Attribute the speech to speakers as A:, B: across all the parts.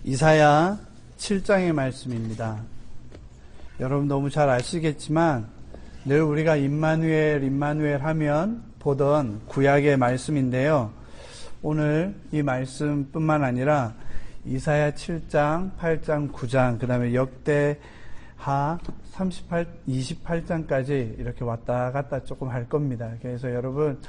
A: 이사야 7장의 말씀입니다. 여러분 너무 잘 아시겠지만 늘 우리가 임마누엘 하면 보던 구약의 말씀인데요. 오늘 이 말씀뿐만 아니라 이사야 7장, 8장, 9장, 그 다음에 역대하 28장까지 이렇게 왔다 갔다 조금 할 겁니다. 그래서 여러분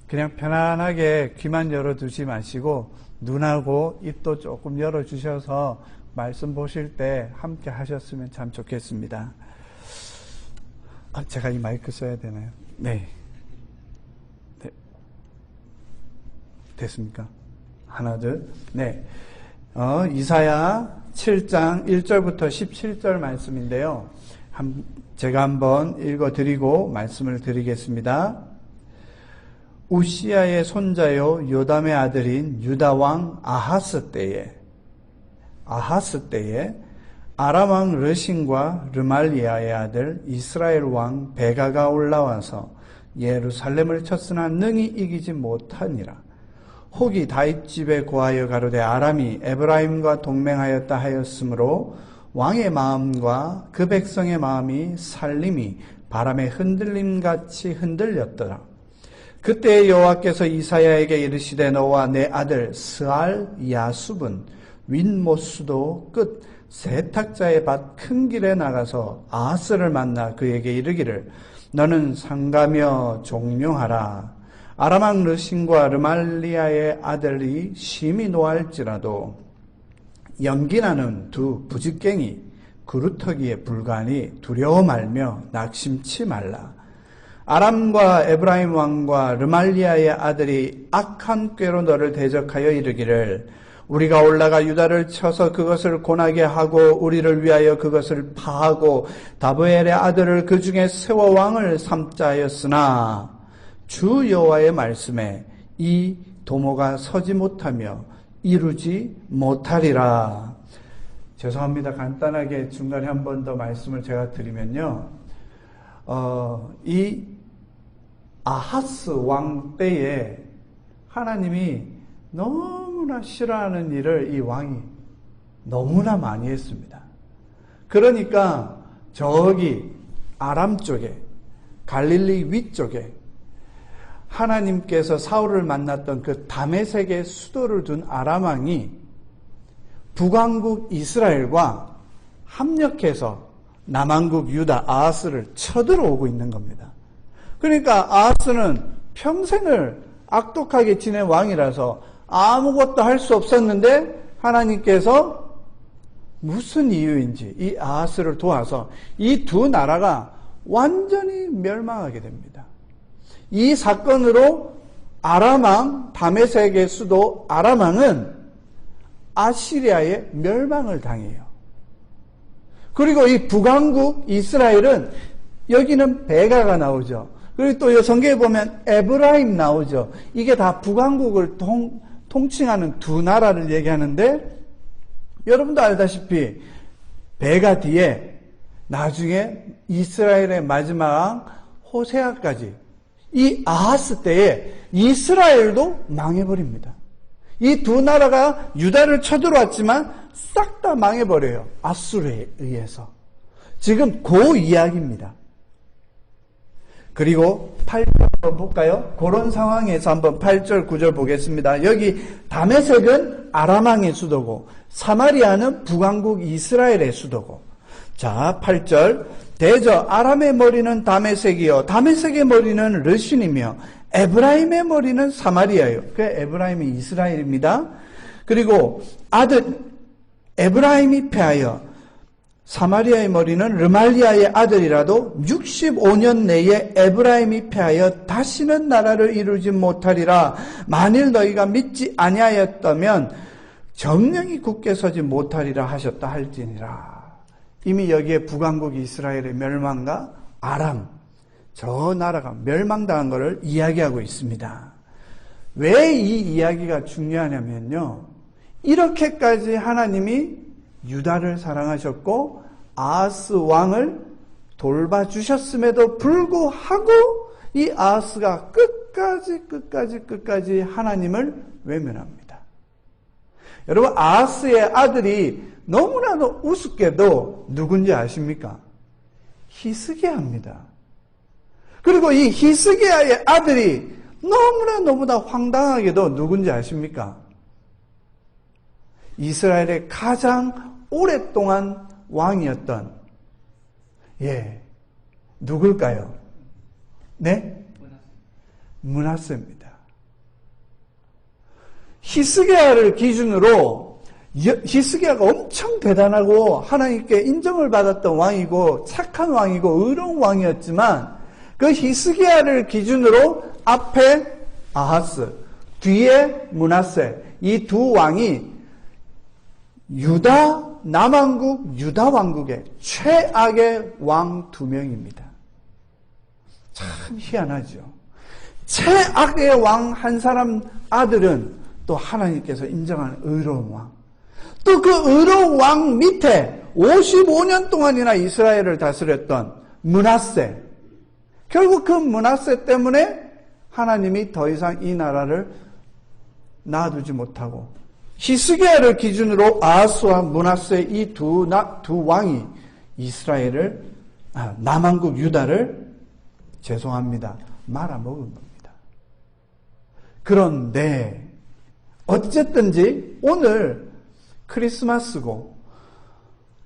A: 그냥 편안하게 귀만 열어두지 마시고 눈하고 입도 조금 열어주셔서 말씀 보실 때 함께 하셨으면 참 좋겠습니다. 제가 이 마이크 써야 되나요? 네. 됐습니까? 하나, 둘, 네. 이사야 7장 1절부터 17절 말씀인데요. 제가 한번 읽어드리고 말씀을 드리겠습니다. 우시야의 손자요 요담의 아들인 유다왕 아하스 때에 아람 왕 르신과 르말리아의 아들 이스라엘 왕 베가가 올라와서 예루살렘을 쳤으나 능히 이기지 못하니라. 혹이 다윗 집에 고하여 가로되 아람이 에브라임과 동맹하였다 하였으므로 왕의 마음과 그 백성의 마음이 살림이 바람의 흔들림같이 흔들렸더라. 그때 여호와께서 이사야에게 이르시되 너와 내 아들 스알 야숲은 윗모수도 끝 세탁자의 밭 큰 길에 나가서 아하스를 만나 그에게 이르기를 너는 상가며 종명하라. 아람 왕 르신과 르말리아의 아들이 심히 노할지라도 연기나는 두 부직갱이 그루터기에 불가니 두려워 말며 낙심치 말라. 아람과 에브라임 왕과 르말리아의 아들이 악한 꾀로 너를 대적하여 이르기를 우리가 올라가 유다를 쳐서 그것을 고나게 하고 우리를 위하여 그것을 파하고 다브엘의 아들을 그 중에 세워 왕을 삼자 하였으나 주 여호와의 말씀에 이 도모가 서지 못하며 이루지 못하리라. 죄송합니다. 간단하게 중간에 한 번 더 말씀을 제가 드리면요. 이 아하스 왕 때에 하나님이 너무나 싫어하는 일을 이 왕이 너무나 많이 했습니다. 그러니까 저기 아람 쪽에 갈릴리 위쪽에 하나님께서 사울을 만났던 그 다메섹의 수도를 둔 아람 왕이 북왕국 이스라엘과 합력해서 남왕국 유다 아하스를 쳐들어오고 있는 겁니다. 그러니까 아하스는 평생을 악독하게 지낸 왕이라서 아무것도 할 수 없었는데 하나님께서 무슨 이유인지 이 아하스를 도와서 이 두 나라가 완전히 멸망하게 됩니다. 이 사건으로 아람왕 다메섹의 수도 아람왕은 아시리아의 멸망을 당해요. 그리고 이 북왕국 이스라엘은 여기는 베가가 나오죠. 그리고 또 성경에 보면 에브라임 나오죠. 이게 다 북왕국을 통칭하는 두 나라를 얘기하는데 여러분도 알다시피 베가 뒤에 나중에 이스라엘의 마지막 왕 호세아까지 이 아하스 때에 이스라엘도 망해버립니다. 이 두 나라가 유다를 쳐들어왔지만 싹 다 망해버려요. 아수르에 의해서. 지금 그 이야기입니다. 그리고 8절 한번 볼까요? 그런 상황에서 한번 8절, 9절 보겠습니다. 여기 다메섹은 아람왕의 수도고 사마리아는 북왕국 이스라엘의 수도고. 자, 8절. 대저 아람의 머리는 다메섹이요 다메섹의 머리는 르신이며 에브라임의 머리는 사마리아요. 그 에브라임이 이스라엘입니다. 그리고 아들 에브라임이 패하여 사마리아의 머리는 르말리아의 아들이라도 65년 내에 에브라임이 패하여 다시는 나라를 이루지 못하리라. 만일 너희가 믿지 아니하였다면 정령이 굳게 서지 못하리라 하셨다 할지니라. 이미 여기에 북왕국 이스라엘의 멸망과 아람 저 나라가 멸망당한 것을 이야기하고 있습니다. 왜 이 이야기가 중요하냐면요. 이렇게까지 하나님이 유다를 사랑하셨고 아하스 왕을 돌봐주셨음에도 불구하고 이 아하스가 끝까지 하나님을 외면합니다. 여러분, 아하스의 아들이 너무나도 우습게도 누군지 아십니까? 히스기야입니다. 그리고 이 히스기야의 아들이 너무나 황당하게도 누군지 아십니까? 이스라엘의 가장 오랫동안 왕이었던, 누굴까요? 네? 므낫세입니다. 히스기야를 기준으로 히스기야가 엄청 대단하고 하나님께 인정을 받았던 왕이고 착한 왕이고 의로운 왕이었지만 그 히스기야를 기준으로 앞에 아하스, 뒤에 므낫세, 이 두 왕이 유다 남왕국 유다 왕국의 최악의 왕 두 명입니다. 참 희한하죠. 최악의 왕 한 사람 아들은 또 하나님께서 인정하는 의로운 왕. 또 그 의로운 왕 밑에 55년 동안이나 이스라엘을 다스렸던 므낫세. 결국 그 므낫세 때문에 하나님이 더 이상 이 나라를 놔두지 못하고 히스기야를 기준으로 아하스와 므낫세 이 두 왕이 이스라엘을 남왕국 유다를 말아먹은 겁니다. 그런데 어쨌든지 오늘 크리스마스고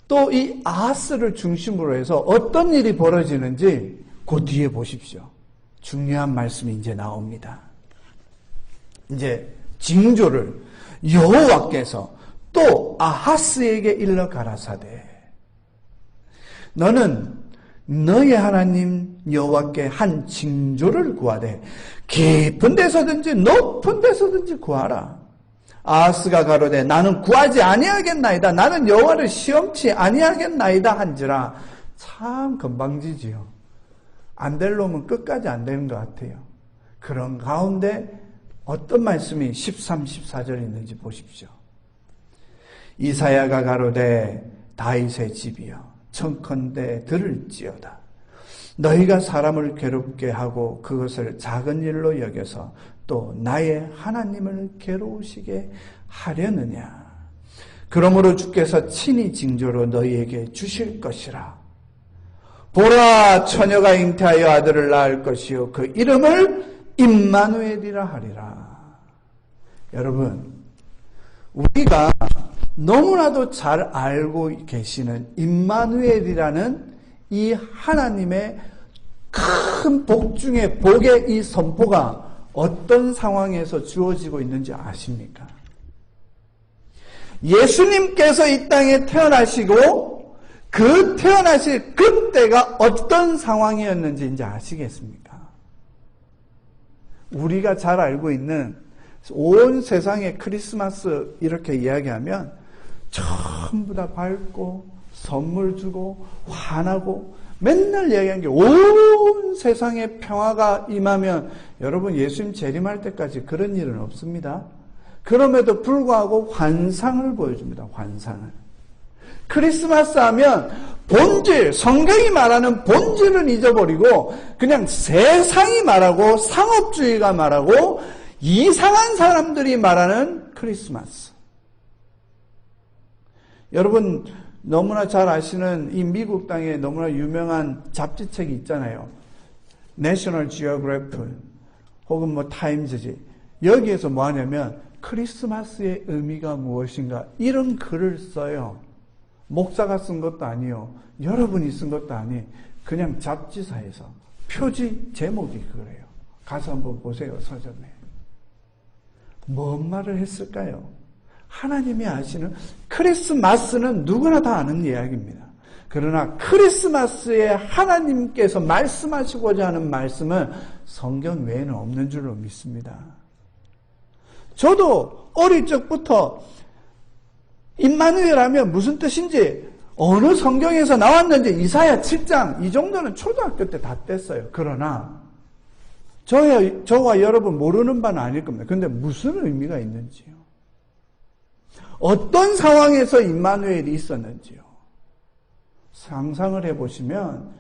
A: 또 이 아하스를 중심으로 해서 어떤 일이 벌어지는지 그 뒤에 보십시오. 중요한 말씀이 이제 나옵니다. 이제 징조를 여호와께서 또 아하스에게 일러 가라사대 너는 너희 하나님 여호와께 한 징조를 구하되 깊은 데서든지 높은 데서든지 구하라. 아하스가 가로되 나는 구하지 아니하겠나이다. 나는 여호와를 시험치 아니하겠나이다 한지라. 참 건방지지요. 안 될 놈은 끝까지 안 되는 것 같아요. 그런 가운데 어떤 말씀이 13, 14절에 있는지 보십시오. 이사야가 가로되 다윗의 집이여 청컨대 들을지어다. 너희가 사람을 괴롭게 하고 그것을 작은 일로 여겨서 또 나의 하나님을 괴로우시게 하려느냐. 그러므로 주께서 친히 징조로 너희에게 주실 것이라. 보라 처녀가 잉태하여 아들을 낳을 것이요 그 이름을 임마누엘이라 하리라. 여러분, 우리가 너무나도 잘 알고 계시는 임마누엘이라는 이 하나님의 큰 복 중에 복의 이 선포가 어떤 상황에서 주어지고 있는지 아십니까? 예수님께서 이 땅에 태어나시고 그 태어나실 그때가 어떤 상황이었는지 이제 아시겠습니까? 우리가 잘 알고 있는 온 세상의 크리스마스 이렇게 이야기하면 전부 다 밝고 선물 주고 환하고 맨날 이야기하는 게 온 세상에 평화가 임하면 여러분 예수님 재림할 때까지 그런 일은 없습니다. 그럼에도 불구하고 환상을 보여줍니다. 환상을. 크리스마스 하면 본질, 성경이 말하는 본질은 잊어버리고 그냥 세상이 말하고 상업주의가 말하고 이상한 사람들이 말하는 크리스마스. 여러분 너무나 잘 아시는 이 미국 땅에 너무나 유명한 잡지책이 있잖아요. 내셔널 지오그래피 혹은 뭐 타임즈지. 여기에서 뭐 하냐면 크리스마스의 의미가 무엇인가 이런 글을 써요. 목사가 쓴 것도 아니요. 여러분이 쓴 것도 아니. 그냥 잡지사에서 표지 제목이 그래요. 가서 한번 보세요. 서점에. 뭔 말을 했을까요? 하나님이 아시는 크리스마스는 누구나 다 아는 이야기입니다. 그러나 크리스마스에 하나님께서 말씀하시고자 하는 말씀은 성경 외에는 없는 줄로 믿습니다. 저도 어릴 적부터 임마누엘 하면 무슨 뜻인지 어느 성경에서 나왔는지 이사야 7장 이 정도는 초등학교 때 다 뗐어요. 그러나 저와 여러분 모르는 바는 아닐 겁니다. 그런데 무슨 의미가 있는지요. 어떤 상황에서 임마누엘이 있었는지요. 상상을 해보시면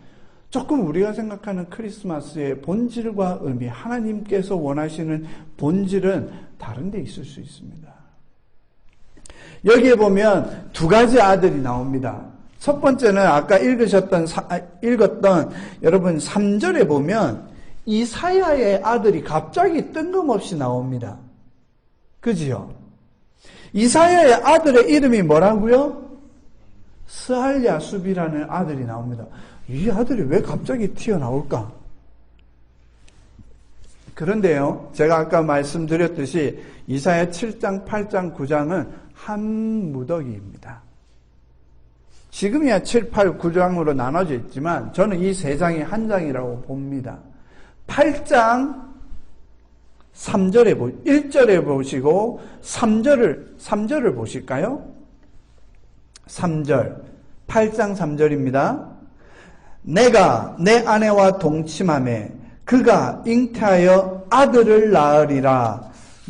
A: 조금 우리가 생각하는 크리스마스의 본질과 의미, 하나님께서 원하시는 본질은 다른 데 있을 수 있습니다. 여기에 보면 두 가지 아들이 나옵니다. 첫 번째는 아까 읽었던 여러분 3절에 보면 이사야의 아들이 갑자기 뜬금없이 나옵니다. 그지요? 이사야의 아들의 이름이 뭐라고요? 스알랴숲이라는 아들이 나옵니다. 이 아들이 왜 갑자기 튀어나올까? 그런데요, 제가 아까 말씀드렸듯이 이사야 7장, 8장, 9장은 한 무더기입니다. 지금이야 7, 8, 9장으로 나눠져 있지만 저는 이 세 장이 한 장이라고 봅니다. 8장 3절에 1절에 보시고 3절을 보실까요? 3절 8장 3절입니다. 내가 내 아내와 동침하매 그가 잉태하여 아들을 낳으리라.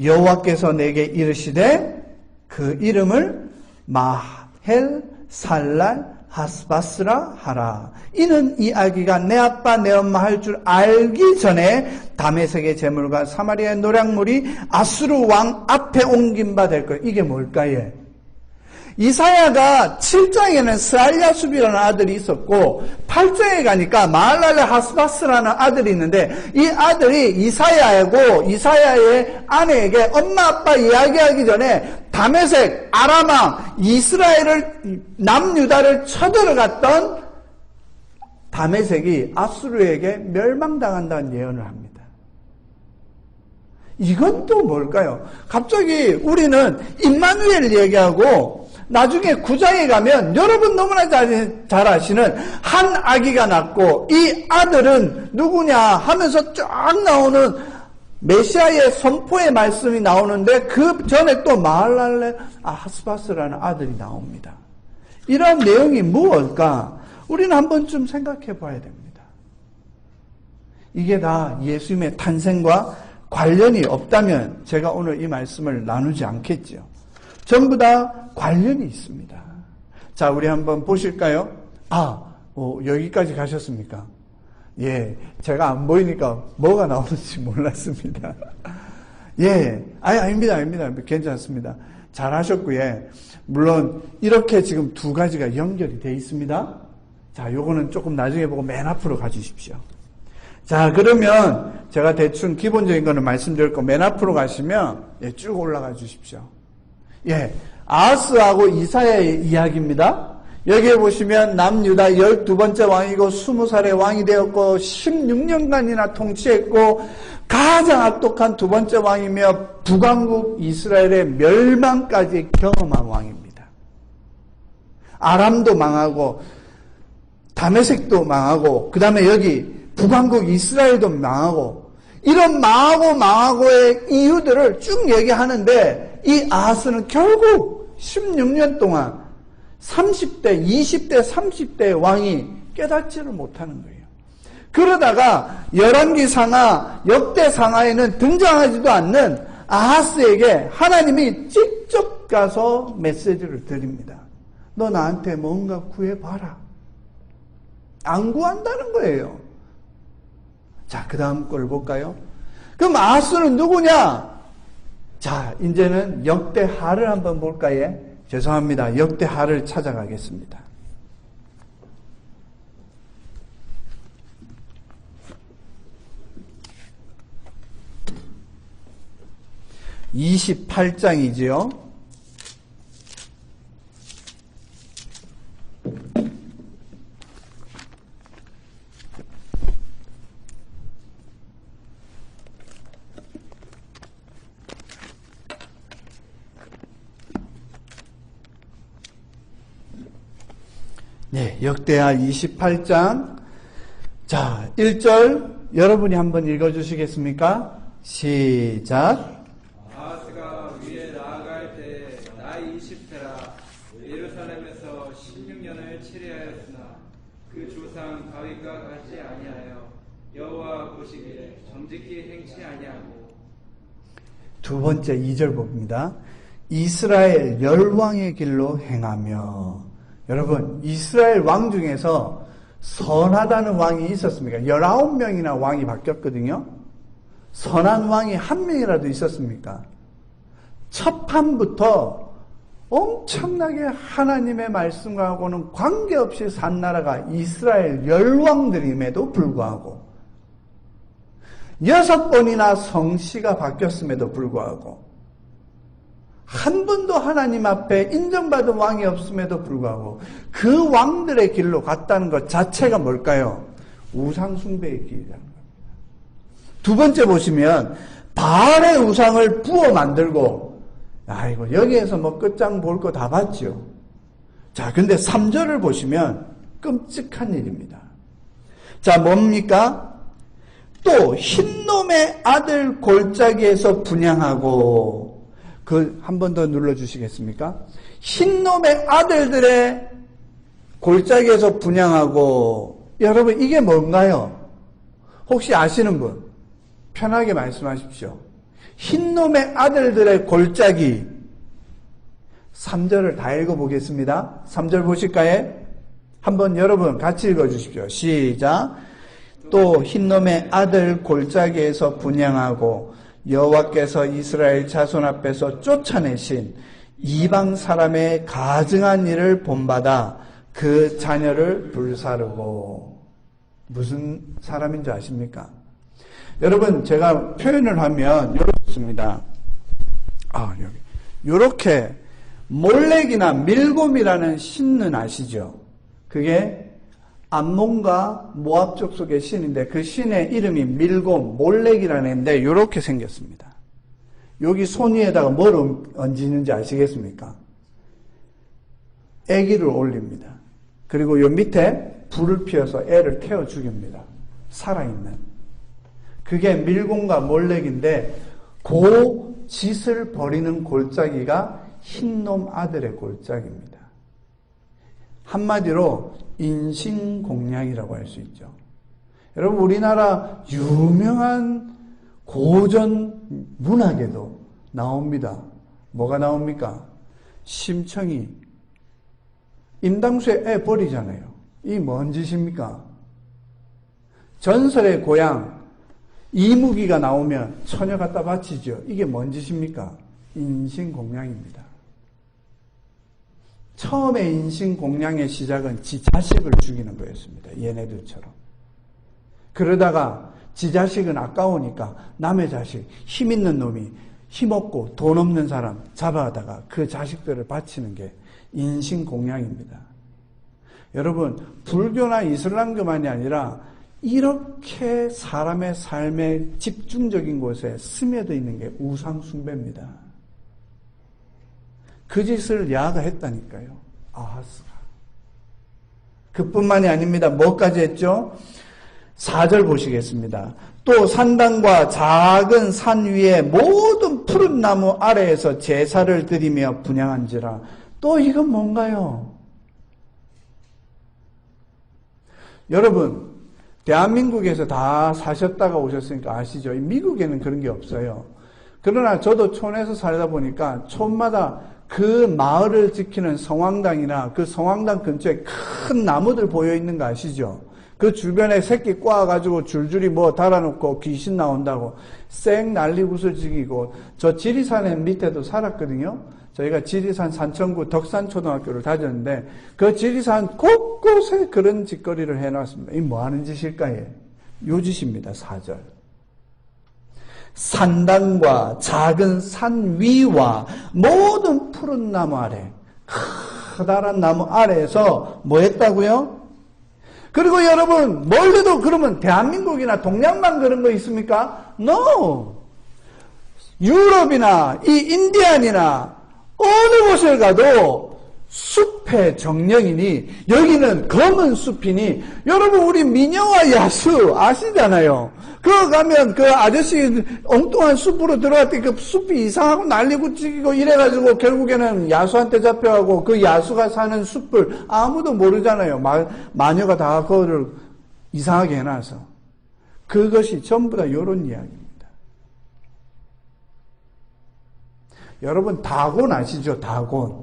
A: 여호와께서 내게 이르시되 그 이름을 마헬 살랄 하스바스라 하라. 이는 이 아기가 내 아빠 내 엄마 할 줄 알기 전에 다메섹의 제물과 사마리아의 노략물이 아수르 왕 앞에 옮긴 바 될 것. 이게 뭘까요? 이사야가 7장에는 스알랴숲이라는 아들이 있었고 8장에 가니까 마할랄레 하스바스라는 아들이 있는데 이 아들이 이사야의 아내에게 엄마 아빠 이야기하기 전에 다메섹, 아람왕, 이스라엘을 남유다를 쳐들어갔던 다메섹이 아수르에게 멸망당한다는 예언을 합니다. 이건 또 뭘까요? 갑자기 우리는 임마누엘 얘기하고 나중에 9장에 가면 여러분 너무나 잘 아시는 한 아기가 낳고 이 아들은 누구냐 하면서 쫙 나오는 메시아의 선포의 말씀이 나오는데 그 전에 또 마할랄레 하스바스라는 아들이 나옵니다. 이런 내용이 무엇일까? 우리는 한 번쯤 생각해 봐야 됩니다. 이게 다 예수님의 탄생과 관련이 없다면 제가 오늘 이 말씀을 나누지 않겠죠. 전부 다 관련이 있습니다. 자, 우리 한번 보실까요? 여기까지 가셨습니까? 예, 제가 안 보이니까 뭐가 나오는지 몰랐습니다. 예, 아닙니다. 괜찮습니다. 잘하셨고요. 물론 이렇게 지금 두 가지가 연결이 되어 있습니다. 자, 요거는 조금 나중에 보고 맨 앞으로 가주십시오. 자, 그러면 제가 대충 기본적인 거는 말씀드릴 거 맨 앞으로 가시면 쭉 올라가 주십시오. 예, 아하스하고 이사야의 이야기입니다. 여기에 보시면 남유다 12번째 왕이고 20살의 왕이 되었고 16년간이나 통치했고 가장 악독한 두 번째 왕이며 북왕국 이스라엘의 멸망까지 경험한 왕입니다. 아람도 망하고 다메섹도 망하고 그 다음에 여기 북왕국 이스라엘도 망하고 이런 망하고의 이유들을 쭉 얘기하는데 이 아하스는 결국 16년 동안 30대, 20대, 30대 왕이 깨닫지를 못하는 거예요. 그러다가 열왕기 상하, 역대 상하에는 등장하지도 않는 아하스에게 하나님이 직접 가서 메시지를 드립니다. 너 나한테 뭔가 구해봐라. 안 구한다는 거예요. 자, 그 다음 걸 볼까요? 그럼 아하스는 누구냐? 자, 이제는 역대하를 한번 볼까요? 죄송합니다. 역대하를 찾아가겠습니다. (28장이지요) 네, 역대하 28장. 자, 1절 여러분이 한번 읽어주시겠습니까? 시작.
B: 아하스가 위에 나아갈 때 나이 20세라 예루살렘에서 16년을 치리하였으나 그 조상 다윗과 같이 아니하여 여호와 보시기에 정직히 행치 아니하고.
A: 두 번째 2절 봅니다. 이스라엘 열왕의 길로 행하며. 여러분, 이스라엘 왕 중에서 선하다는 왕이 있었습니까? 19명이나 왕이 바뀌었거든요. 선한 왕이 한 명이라도 있었습니까? 첫 판부터 엄청나게 하나님의 말씀하고는 관계없이 산 나라가 이스라엘 열왕들임에도 불구하고 6번이나 성씨가 바뀌었음에도 불구하고 한 번도 하나님 앞에 인정받은 왕이 없음에도 불구하고 그 왕들의 길로 갔다는 것 자체가 뭘까요? 우상숭배의 길이라는 겁니다. 두 번째 보시면 바알의 우상을 부어 만들고 아이고 여기에서 뭐 끝장 볼 거 다 봤죠. 자, 근데 3절을 보시면 끔찍한 일입니다. 자, 뭡니까? 또 흰놈의 아들 골짜기에서 분향하고 한 번 더 눌러주시겠습니까? 흰놈의 아들들의 골짜기에서 분향하고 여러분 이게 뭔가요? 혹시 아시는 분? 편하게 말씀하십시오. 흰놈의 아들들의 골짜기 3절을 다 읽어보겠습니다. 3절 보실까요? 한번 여러분 같이 읽어주십시오. 시작. 또 흰놈의 아들 골짜기에서 분향하고 여호와께서 이스라엘 자손 앞에서 쫓아내신 이방 사람의 가증한 일을 본받아 그 자녀를 불사르고 무슨 사람인 줄 아십니까? 여러분 제가 표현을 하면 이렇습니다. 여기 이렇게 몰렉이나 밀곰이라는 신은 아시죠? 그게 암몬과 모압 족속의 신인데 그 신의 이름이 밀곰, 몰렉이라는 애인데 이렇게 생겼습니다. 여기 손 위에다가 뭘 얹는지 아시겠습니까? 아기를 올립니다. 그리고 요 밑에 불을 피워서 애를 태워 죽입니다. 살아있는. 그게 밀곰과 몰렉인데 그 짓을 벌이는 골짜기가 흰놈 아들의 골짜기입니다. 한마디로 인신공양이라고 할 수 있죠. 여러분 우리나라 유명한 고전 문학에도 나옵니다. 뭐가 나옵니까? 심청이 임당수의 애 버리잖아요. 이 뭔 짓입니까? 전설의 고향 이무기가 나오면 처녀 갖다 바치죠. 이게 뭔 짓입니까? 인신공양입니다. 처음에 인신공양의 시작은 지 자식을 죽이는 거였습니다. 얘네들처럼. 그러다가 지 자식은 아까우니까 남의 자식, 힘 있는 놈이 힘없고 돈 없는 사람 잡아다가 그 자식들을 바치는 게 인신공양입니다. 여러분 불교나 이슬람교만이 아니라 이렇게 사람의 삶의 집중적인 곳에 스며져 있는 게 우상숭배입니다. 그 짓을 야가 했다니까요. 아하스가. 그뿐만이 아닙니다. 뭐까지 했죠? 4절 보시겠습니다. 또 산당과 작은 산 위에 모든 푸른 나무 아래에서 제사를 드리며 분향한지라. 또 이건 뭔가요? 여러분 대한민국에서 다 사셨다가 오셨으니까 아시죠? 미국에는 그런 게 없어요. 그러나 저도 촌에서 살다 보니까 촌마다 그 마을을 지키는 성황당이나 그 성황당 근처에 큰 나무들 보여 있는 거 아시죠? 그 주변에 새끼 꼬아가지고 줄줄이 뭐 달아놓고 귀신 나온다고 쌩 난리굿을 지기고 저 지리산 밑에도 살았거든요. 저희가 지리산 산천구 덕산초등학교를 다녔는데 그 지리산 곳곳에 그런 짓거리를 해놨습니다. 이 뭐 하는 짓일까요? 요 짓입니다. 4절. 산당과 작은 산 위와 모든 푸른 나무 아래 커다란 나무 아래에서 뭐 했다고요? 그리고 여러분 멀리도 그러면 대한민국이나 동양만 그런 거 있습니까? No. 유럽이나 이 인디안이나 어느 곳을 가도 숲의 정령이니 여기는 검은 숲이니 여러분 우리 미녀와 야수 아시잖아요. 그거 가면 그 아저씨 엉뚱한 숲으로 들어갔더니 그 숲이 이상하고 난리고 찌고 이래가지고 결국에는 야수한테 잡혀가고 그 야수가 사는 숲을 아무도 모르잖아요. 마녀가 다 그거를 이상하게 해놔서. 그것이 전부 다 이런 이야기입니다. 여러분 다곤 아시죠? 다곤.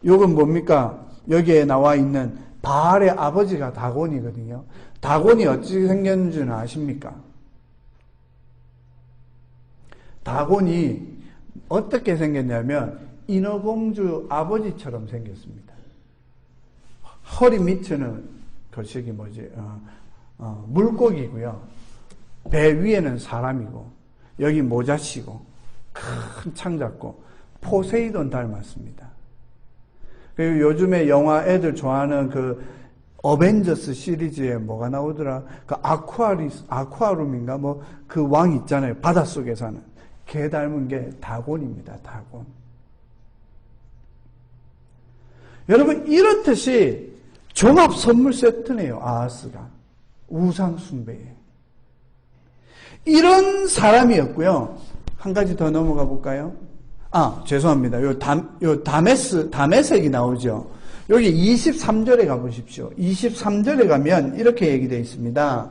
A: 이건 뭡니까? 여기에 나와 있는 바알의 아버지가 다곤이거든요. 다곤이 어떻게 생겼는지는 아십니까? 다곤이 어떻게 생겼냐면 인어공주 아버지처럼 생겼습니다. 허리 밑에는 거시기 뭐지? 물고기고요. 배 위에는 사람이고 여기 모자 쓰고 큰 창 잡고 포세이돈 닮았습니다. 그리고 요즘에 영화 애들 좋아하는 그 어벤져스 시리즈에 뭐가 나오더라? 그 아쿠아룸인가 뭐 그 왕 있잖아요. 바닷속에 사는. 걔 닮은 게 다곤입니다. 다곤. 여러분 이렇듯이 종합 선물 세트네요. 아하스가. 우상 숭배에. 이런 사람이었고요. 한 가지 더 넘어가 볼까요? 죄송합니다. 다메섹이 나오죠. 여기 23절에 가보십시오. 23절에 가면 이렇게 얘기되어 있습니다.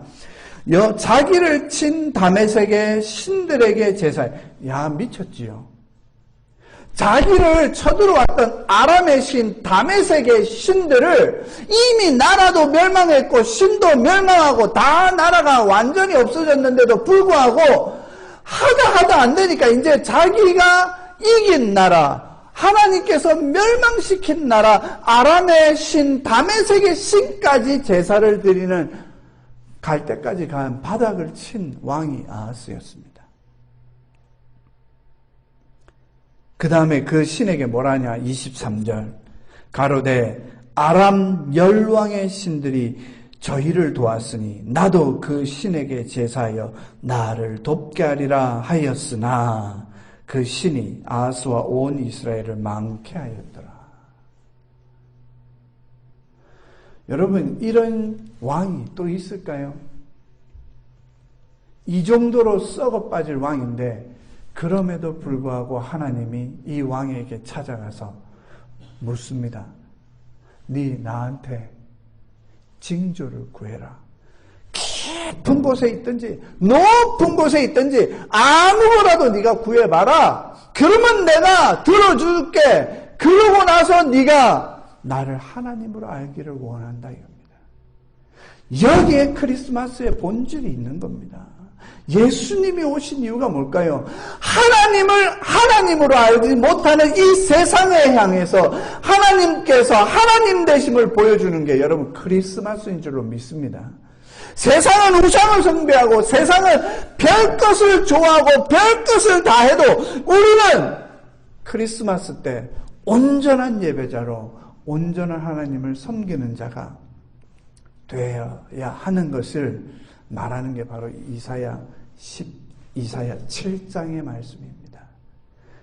A: 자기를 친 다메섹의 신들에게 제사해. 야, 미쳤지요. 자기를 쳐들어왔던 아람의 신 다메섹의 신들을 이미 나라도 멸망했고 신도 멸망하고 다 나라가 완전히 없어졌는데도 불구하고 하다 안 되니까 이제 자기가 이긴 나라, 하나님께서 멸망시킨 나라 아람의 신 다메섹의 신까지 제사를 드리는 갈 때까지 간 바닥을 친 왕이 아하스였습니다. 그 다음에 그 신에게 뭐라냐? 23절 가로되 아람 열왕의 신들이 저희를 도왔으니 나도 그 신에게 제사하여 나를 돕게 하리라 하였으나 그 신이 아하스와 온 이스라엘을 망케 하였더라. 여러분 이런 왕이 또 있을까요? 이 정도로 썩어 빠질 왕인데 그럼에도 불구하고 하나님이 이 왕에게 찾아가서 묻습니다. 네 나한테 징조를 구해라. 깊은 곳에 있든지 높은 곳에 있든지 아무거라도 네가 구해봐라. 그러면 내가 들어줄게. 그러고 나서 네가 나를 하나님으로 알기를 원한다 이겁니다. 여기에 크리스마스의 본질이 있는 겁니다. 예수님이 오신 이유가 뭘까요? 하나님을 하나님으로 알지 못하는 이 세상에 향해서 하나님께서 하나님 되심을 보여주는 게 여러분 크리스마스인 줄로 믿습니다. 세상은 우상을 숭배하고 세상은 별것을 좋아하고 별것을 다 해도 우리는 크리스마스 때 온전한 예배자로 온전한 하나님을 섬기는 자가 되어야 하는 것을 말하는 게 바로 이사야 7장의 말씀입니다.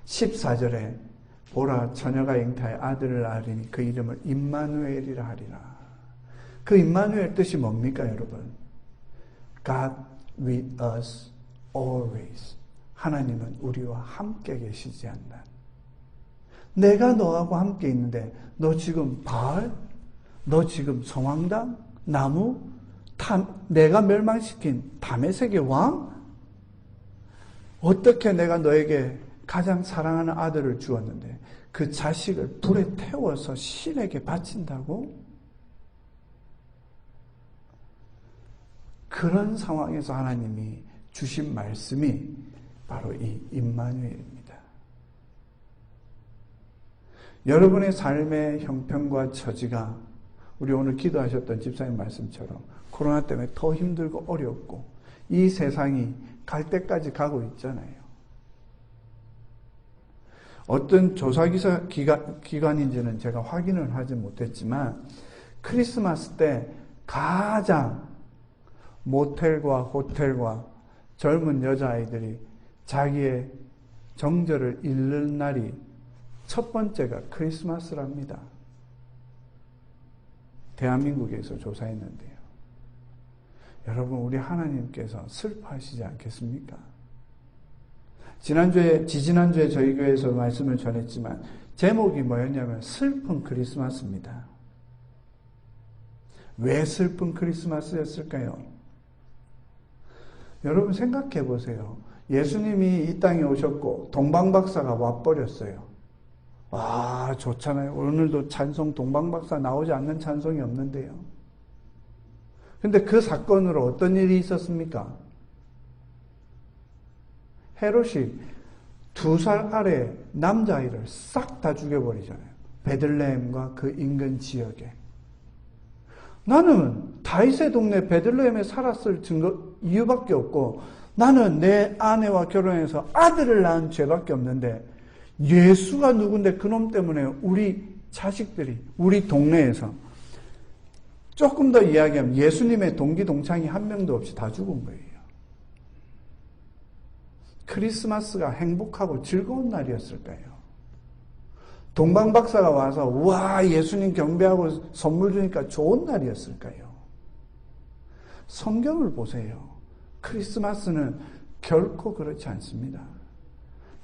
A: 14절에 보라 처녀가 잉타해 아들을 낳으리니 그 이름을 임마누엘이라 하리라. 그 임마누엘 뜻이 뭡니까 여러분? God with us always. 하나님은 우리와 함께 계시지 않나. 내가 너하고 함께 있는데 너 지금 바알? 너 지금 성황당? 나무? 내가 멸망시킨 다메섹의 왕? 어떻게 내가 너에게 가장 사랑하는 아들을 주었는데 그 자식을 불에 태워서 신에게 바친다고? 그런 상황에서 하나님이 주신 말씀이 바로 이 임마누엘입니다. 여러분의 삶의 형편과 처지가 우리 오늘 기도하셨던 집사님 말씀처럼 코로나 때문에 더 힘들고 어렵고 이 세상이 갈 때까지 가고 있잖아요. 어떤 조사기사 기관인지는 제가 확인을 하지 못했지만 크리스마스 때 가장 모텔과 호텔과 젊은 여자아이들이 자기의 정절을 잃는 날이 첫 번째가 크리스마스랍니다. 대한민국에서 조사했는데요. 여러분 우리 하나님께서 슬퍼하시지 않겠습니까? 지지난주에 저희 교회에서 말씀을 전했지만 제목이 뭐였냐면 슬픈 크리스마스입니다. 왜 슬픈 크리스마스였을까요? 여러분 생각해 보세요. 예수님이 이 땅에 오셨고 동방박사가 와버렸어요. 와 좋잖아요. 오늘도 찬송 동방박사 나오지 않는 찬송이 없는데요. 근데 그 사건으로 어떤 일이 있었습니까? 헤롯이 2살 아래 남자아이를 싹 다 죽여버리잖아요. 베들레헴과 그 인근 지역에. 나는 다윗의 동네 베들레헴에 살았을 이유밖에 없고, 나는 내 아내와 결혼해서 아들을 낳은 죄밖에 없는데, 예수가 누군데 그놈 때문에 우리 자식들이 우리 동네에서, 조금 더 이야기하면 예수님의 동기 동창이 한 명도 없이 다 죽은 거예요. 크리스마스가 행복하고 즐거운 날이었을까요? 동방박사가 와서 와 예수님 경배하고 선물 주니까 좋은 날이었을까요? 성경을 보세요. 크리스마스는 결코 그렇지 않습니다.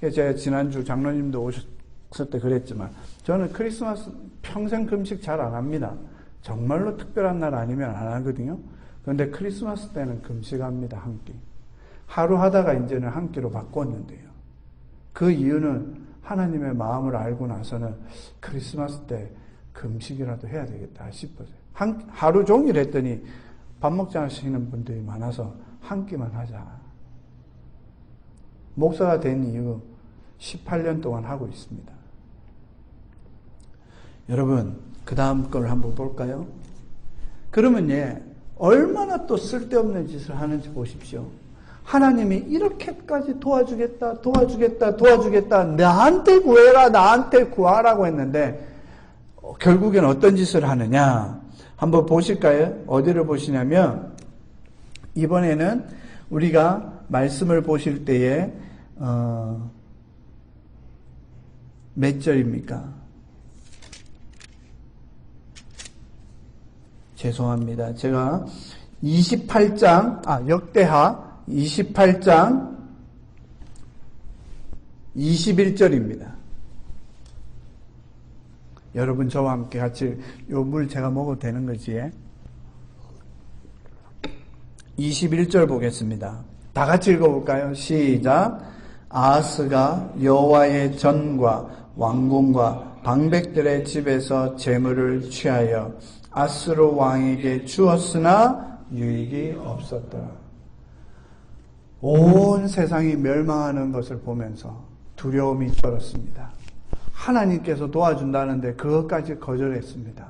A: 제가 지난주 장로님도 오셨을 때 그랬지만, 저는 크리스마스 평생 금식 잘 안 합니다. 정말로 특별한 날 아니면 안 하거든요. 그런데 크리스마스 때는 금식합니다. 한 끼. 하루 하다가 이제는 한 끼로 바꿨는데요. 그 이유는 하나님의 마음을 알고 나서는 크리스마스 때 금식이라도 해야 되겠다 싶어서요. 하루 종일 했더니 밥 먹지 않으시는 분들이 많아서 한 끼만 하자. 목사가 된 이후 18년 동안 하고 있습니다. 여러분, 그 다음 걸 한번 볼까요? 그러면 얼마나 또 쓸데없는 짓을 하는지 보십시오. 하나님이 이렇게까지 도와주겠다, 나한테 구해라, 나한테 구하라고 했는데, 결국엔 어떤 짓을 하느냐? 한번 보실까요? 어디를 보시냐면, 이번에는 우리가 말씀을 보실 때에, 몇 절입니까? 죄송합니다. 제가 28장, 역대하 28장 21절입니다. 여러분 저와 함께 같이 요 물 제가 먹어도 되는 거지? 21절 보겠습니다. 다 같이 읽어볼까요? 시작. 아하스가 여호와의 전과 왕궁과 방백들의 집에서 재물을 취하여 아스로 왕에게 주었으나 유익이 없었더라. 온 세상이 멸망하는 것을 보면서 두려움이 떨었습니다. 하나님께서 도와준다는데 그것까지 거절했습니다.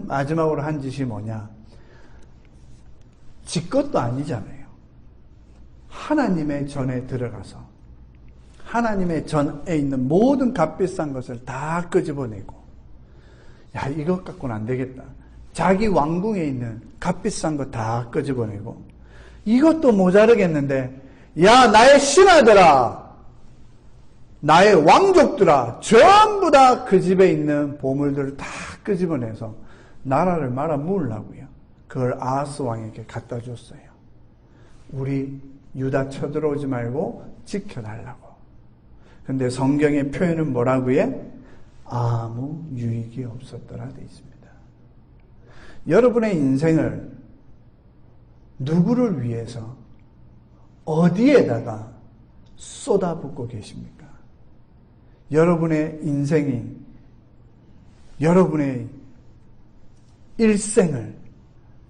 A: 마지막으로 한 짓이 뭐냐? 지 것도 아니잖아요. 하나님의 전에 들어가서 하나님의 전에 있는 모든 값비싼 것을 다 끄집어내고, 야, 이것 갖고는 안 되겠다. 자기 왕궁에 있는 값비싼 거 다 끄집어내고, 이것도 모자르겠는데, 야, 나의 신하들아, 나의 왕족들아, 전부 다 그 집에 있는 보물들을 다 끄집어내서 나라를 말아먹으려고요. 그걸 아하스 왕에게 갖다 줬어요. 우리 유다 쳐들어오지 말고 지켜달라고. 근데 성경의 표현은 뭐라고요? 아무 유익이 없었더라 되어 있습니다. 여러분의 인생을 누구를 위해서 어디에다가 쏟아붓고 계십니까? 여러분의 인생이, 여러분의 일생을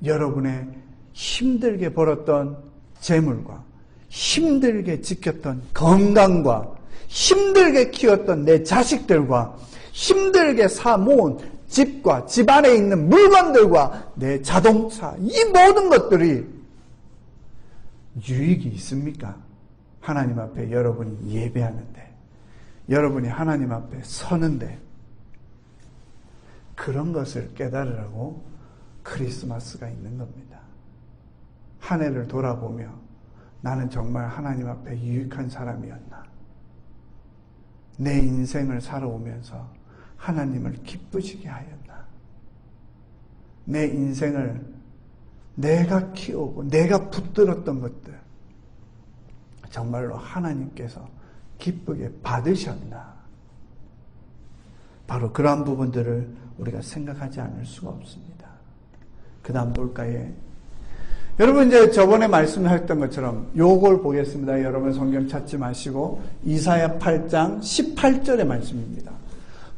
A: 여러분의 힘들게 벌었던 재물과 힘들게 지켰던 건강과 힘들게 키웠던 내 자식들과 힘들게 사 모은 집과 집 안에 있는 물건들과 내 자동차, 이 모든 것들이 유익이 있습니까? 하나님 앞에 여러분이 예배하는데, 여러분이 하나님 앞에 서는데, 그런 것을 깨달으라고 크리스마스가 있는 겁니다. 한 해를 돌아보며 나는 정말 하나님 앞에 유익한 사람이었나? 내 인생을 살아오면서 하나님을 기쁘시게 하였나? 내 인생을 내가 키우고 내가 붙들었던 것들 정말로 하나님께서 기쁘게 받으셨나? 바로 그러한 부분들을 우리가 생각하지 않을 수가 없습니다. 그 다음 볼까요? 여러분, 이제 저번에 말씀했던 것처럼 요걸 보겠습니다. 여러분 성경 찾지 마시고 이사야 8장 18절의 말씀입니다.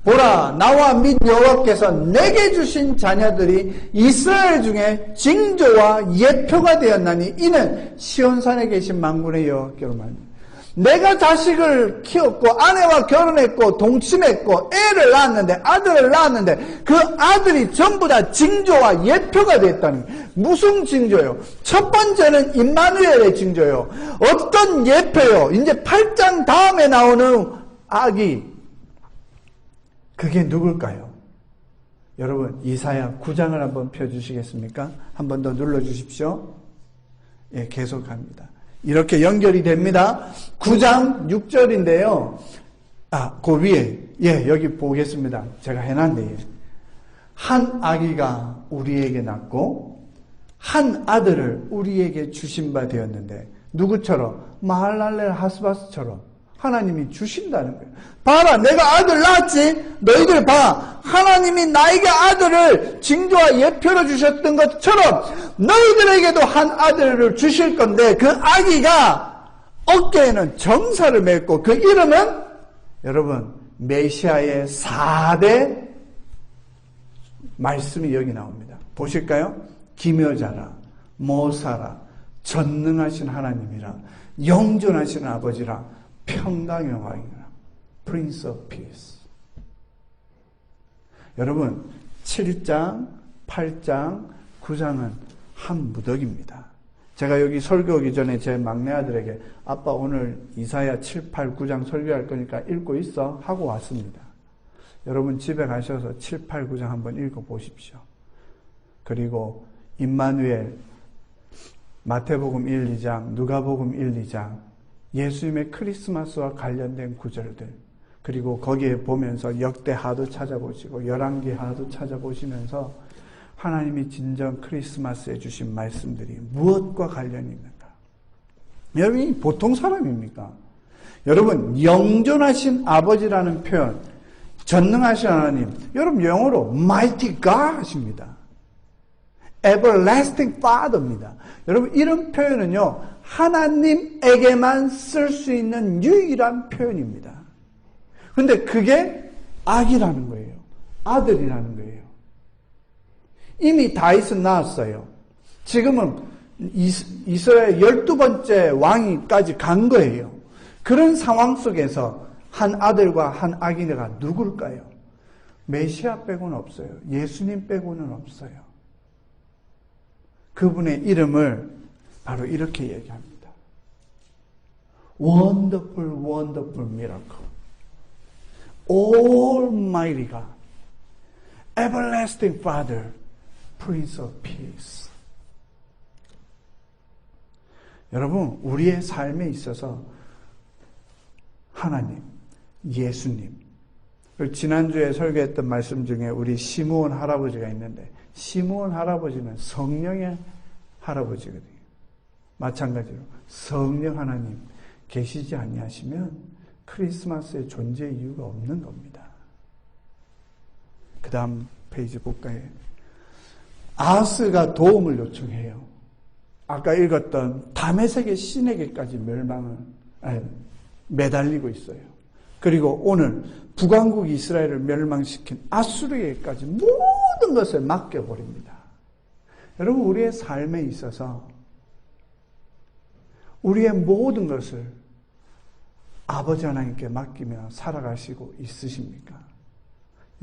A: 보라, 나와 및 여호와께서 내게 주신 자녀들이 이스라엘 중에 징조와 예표가 되었나니 이는 시온산에 계신 만군의 여호와께로 말합니다. 내가 자식을 키웠고 아내와 결혼했고 동침했고 애를 낳았는데 아들을 낳았는데 그 아들이 전부 다 징조와 예표가 됐다는 거예요. 무슨 징조요? 첫 번째는 임마누엘의 징조요. 어떤 예표요? 이제 8장 다음에 나오는 아기, 그게 누굴까요? 여러분 이사야 9장을 한번 펴주시겠습니까? 한 번 더 눌러주십시오. 예, 계속합니다. 이렇게 연결이 됩니다. 9장 6절인데요. 그 위에, 예, 여기 보겠습니다. 제가 해놨네요. 한 아기가 우리에게 낳고, 한 아들을 우리에게 주신 바 되었는데, 누구처럼? 마할랄렐 하스바스처럼 하나님이 주신다는 거예요. 봐라, 내가 아들 낳았지? 너희들 봐. 하나님이 나에게 아들을 징조와 예표로 주셨던 것처럼 너희들에게도 한 아들을 주실 건데 그 아기가 어깨에는 정사를 맺고 그 이름은 여러분 메시아의 4대 말씀이 여기 나옵니다. 보실까요? 기묘자라, 모사라, 전능하신 하나님이라, 영존하신 아버지라, 평강의 왕이라, Prince of Peace. 여러분 7장, 8장, 9장은 한 무더기입니다. 제가 여기 설교하기 전에 제 막내 아들에게 아빠 오늘 이사야 7, 8, 9장 설교할 거니까 읽고 있어 하고 왔습니다. 여러분 집에 가셔서 7, 8, 9장 한번 읽어보십시오. 그리고 임마누엘, 마태복음 1, 2장, 누가복음 1, 2장, 예수님의 크리스마스와 관련된 구절들, 그리고 거기에 보면서 역대하도 찾아보시고 열왕기하도 찾아보시면서 하나님이 진정 크리스마스에 주신 말씀들이 무엇과 관련이 있는가? 여러분이 보통 사람입니까? 여러분 영존하신 아버지라는 표현, 전능하신 하나님, 여러분 영어로 mighty God 하십니다. everlasting Father입니다. 여러분 이런 표현은요 하나님에게만 쓸 수 있는 유일한 표현입니다. 근데 그게 아기라는 거예요. 아들이라는 거예요. 이미 다윗은 낳았어요. 지금은 이스라엘 12번째 왕이까지 간 거예요. 그런 상황 속에서 한 아들과 한 아기가 누굴까요? 메시아 빼고는 없어요. 예수님 빼고는 없어요. 그분의 이름을 바로 이렇게 얘기합니다. Wonderful, wonderful miracle. Almighty God. Everlasting Father. Prince of Peace. 여러분, 우리의 삶에 있어서 하나님, 예수님, 지난주에 설교했던 말씀 중에 우리 시므온 할아버지가 있는데 시므온 할아버지는 성령의 할아버지거든요. 마찬가지로 성령 하나님 계시지 아니하시면 크리스마스의 존재 이유가 없는 겁니다. 그 다음 페이지 볼까요? 아하스가 도움을 요청해요. 아까 읽었던 다메섹의 신에게까지 매달리고 있어요. 그리고 오늘 북왕국 이스라엘을 멸망시킨 아수르에게까지 모든 것을 맡겨버립니다. 여러분 우리의 삶에 있어서 우리의 모든 것을 아버지 하나님께 맡기며 살아가시고 있으십니까?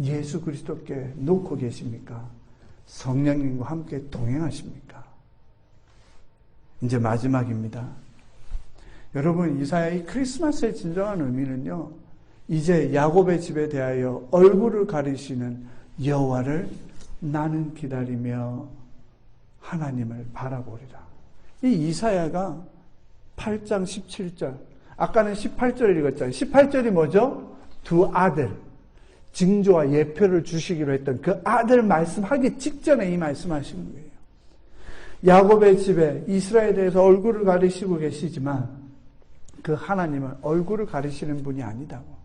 A: 예수 그리스도께 놓고 계십니까? 성령님과 함께 동행하십니까? 이제 마지막입니다. 여러분 이사야의 크리스마스의 진정한 의미는요, 이제 야곱의 집에 대하여 얼굴을 가리시는 여호와를 나는 기다리며 하나님을 바라보리라. 이 이사야가 8장 17절, 아까는 18절 읽었잖아요. 18절이 뭐죠? 두 아들, 징조와 예표를 주시기로 했던 그 아들 말씀하기 직전에 이 말씀하시는 거예요. 야곱의 집에 이스라엘에 대해서 얼굴을 가리시고 계시지만 그 하나님은 얼굴을 가리시는 분이 아니다고.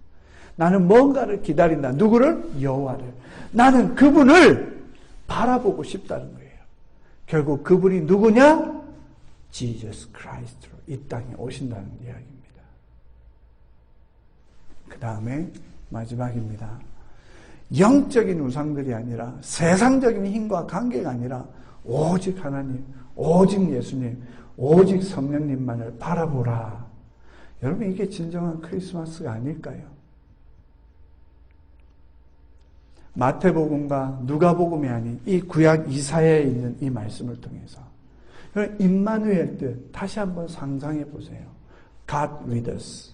A: 나는 뭔가를 기다린다. 누구를? 여호와를. 나는 그분을 바라보고 싶다는 거예요. 결국 그분이 누구냐? Jesus Christ로 이 땅에 오신다는 이야기입니다. 그 다음에 마지막입니다. 영적인 우상들이 아니라 세상적인 힘과 관계가 아니라 오직 하나님, 오직 예수님, 오직 성령님만을 바라보라. 여러분, 이게 진정한 크리스마스가 아닐까요? 마태복음과 누가복음이 아닌 이 구약 이사야에 있는 이 말씀을 통해서 임마누엘 뜻 다시 한번 상상해 보세요. God with us.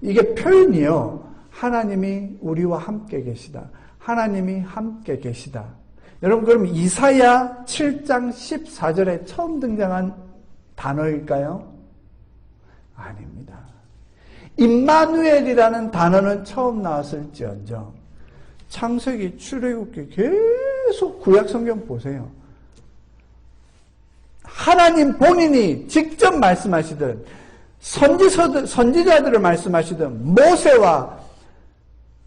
A: 이게 표현이요. 하나님이 우리와 함께 계시다. 하나님이 함께 계시다. 여러분, 그럼 이사야 7장 14절에 처음 등장한 단어일까요? 아닙니다. 임마누엘이라는 단어는 처음 나왔을지언정 창세기, 출애굽기 계속 구약 성경 보세요. 하나님 본인이 직접 말씀하시든 선지자들을 말씀하시든 모세와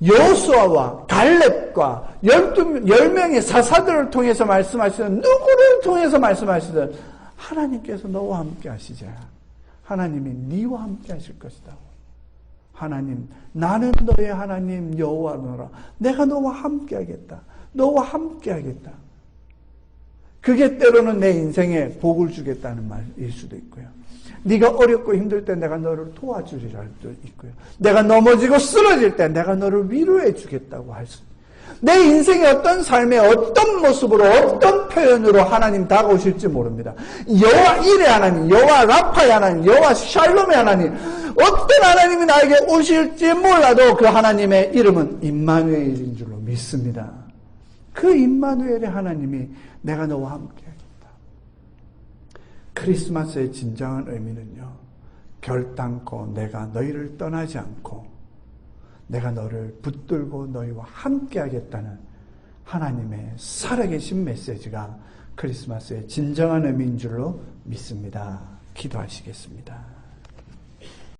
A: 여호수아와 갈렙과 10명의 사사들을 통해서 말씀하시든 누구를 통해서 말씀하시든 하나님께서 너와 함께 하시자. 하나님이 네와 함께 하실 것이다. 하나님, 나는 너의 하나님 여호와노라. 내가 너와 함께 하겠다. 너와 함께 하겠다. 그게 때로는 내 인생에 복을 주겠다는 말일 수도 있고요. 네가 어렵고 힘들 때 내가 너를 도와주리라 할 수도 있고요. 내가 넘어지고 쓰러질 때 내가 너를 위로해 주겠다고 할 수도 있고요. 내 인생의 어떤 삶의 어떤 모습으로 어떤 표현으로 하나님 다가오실지 모릅니다. 여호와 일의 하나님, 여호와 라파의 하나님, 여호와 샬롬의 하나님, 어떤 하나님이 나에게 오실지 몰라도 그 하나님의 이름은 임마누엘인 줄로 믿습니다. 그 임마누엘의 하나님이 내가 너와 함께 하겠다. 크리스마스의 진정한 의미는요, 결단코 내가 너희를 떠나지 않고 내가 너를 붙들고 너희와 함께 하겠다는 하나님의 살아계신 메시지가 크리스마스의 진정한 의미인 줄로 믿습니다. 기도하시겠습니다.